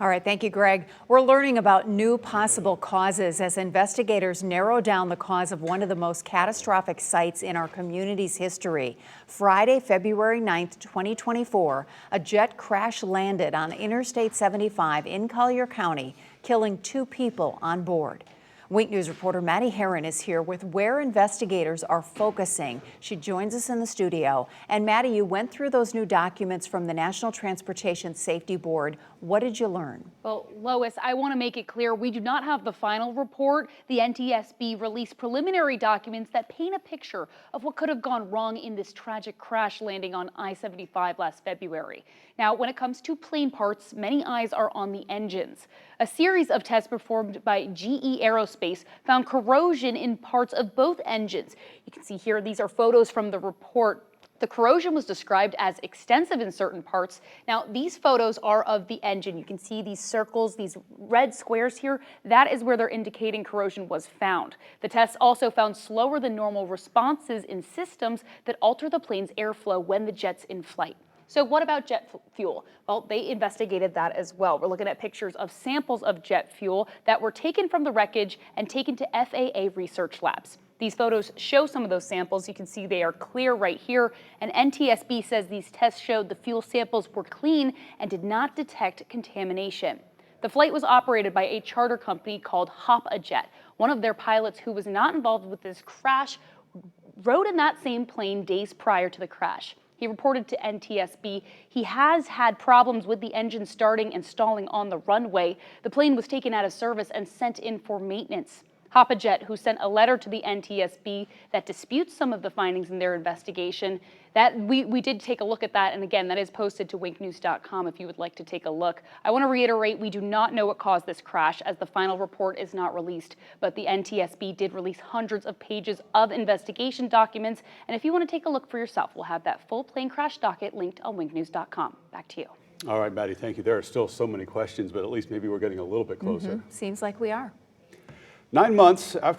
All right, thank you, Greg. We're learning about new possible causes as investigators narrow down the cause of one of the most catastrophic sites in our community's history. Friday, February 9th, 2024, a jet crash landed on Interstate 75 in Collier County, killing 2 people on board. Wink News reporter Maddie Herron is here with where investigators are focusing. She joins us in the studio. And Maddie, you went through those new documents from the National Transportation Safety Board. What did you learn? Well, Lois, I want to make it clear we do not have the final report. The NTSB released preliminary documents that paint a picture of what could have gone wrong in this tragic crash landing on I-75 last February. Now, when it comes to plane parts, many eyes are on the engines. A series of tests performed by GE Aerospace found corrosion in parts of both engines. You can see here, these are photos from the report. The corrosion was described as extensive in certain parts. Now, these photos are of the engine. You can see these circles, these red squares here. That is where they're indicating corrosion was found. The tests also found slower than normal responses in systems that alter the plane's airflow when the jet's in flight. So what about jet fuel? Well, they investigated that as well. We're looking at pictures of samples of jet fuel that were taken from the wreckage and taken to FAA research labs. These photos show some of those samples. You can see they are clear right here. And NTSB says these tests showed the fuel samples were clean and did not detect contamination. The flight was operated by a charter company called Hop-A-Jet. One of their pilots who was not involved with this crash rode in that same plane days prior to the crash. He reported to NTSB he has had problems with the engine starting and stalling on the runway. The plane was taken out of service and sent in for maintenance. Hop-A-Jet, who sent a letter to the NTSB that disputes some of the findings in their investigation, that we did take a look at that, and again, that is posted to winknews.com if you would like to take a look. I want to reiterate, we do not know what caused this crash as the final report is not released, but the NTSB did release hundreds of pages of investigation documents, and if you want to take a look for yourself, we'll have that full plane crash docket linked on winknews.com. Back to you. All right, Maddie, thank you. There are still so many questions, but at least maybe we're getting a little bit closer. Seems like we are. 9 months after